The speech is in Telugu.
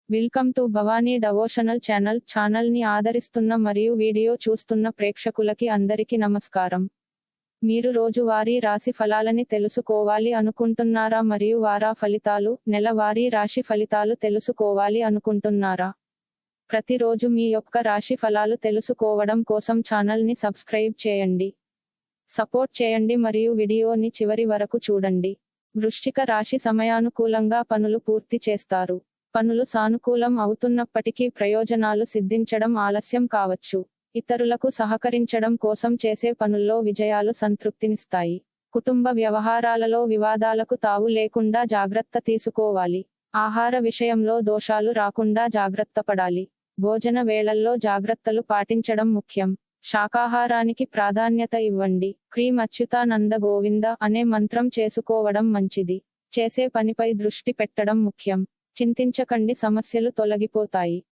Welcome to Bhavani devotional channel ని ఆదరిస్తున్న మరియు వీడియో చూస్తున్న ప్రేక్షకులకి అందరికీ నమస్కారం. మీరు రోజువారీ రాశి ఫలాలని తెలుసుకోవాలి అనుకుంటున్నారా మరియు వార ఫలితాలు, నెలవారీ రాశి ఫలితాలు తెలుసుకోవాలి అనుకుంటున్నారా? ప్రతిరోజు మీ యొక్క రాశి ఫలాలు తెలుసుకోవడం కోసం ఛానల్ ని సబ్స్క్రైబ్ చేయండి. సపోర్ట్ చేయండి మరియు వీడియోని చివరి వరకు చూడండి. వృశ్చిక రాశి సమయానుకూలంగా పనులు పూర్తి చేస్తారు. పనులు సానుకూలం అవుతున్నప్పటికీ ప్రయోజనాలు సిద్ధించడం ఆలస్యం కావచ్చు. ఇతరులకు సహకరించడం కోసం చేసే పనుల్లో విజయాలు సంతృప్తినిస్తాయి. కుటుంబ వ్యవహారాలలో వివాదాలకు తావు లేకుండా జాగ్రత్త తీసుకోవాలి. ఆహార విషయంలో దోషాలు రాకుండా జాగ్రత్త పడాలి. భోజన వేళల్లో జాగ్రత్తలు పాటించడం ముఖ్యం. శాకాహారానికి ప్రాధాన్యత ఇవ్వండి. క్రీం అచ్యుతానంద గోవింద అనే మంత్రం చేసుకోవడం మంచిది. చేసే పనిపై దృష్టి పెట్టడం ముఖ్యం. చింతించకండి, సమస్యలు తొలగిపోతాయి.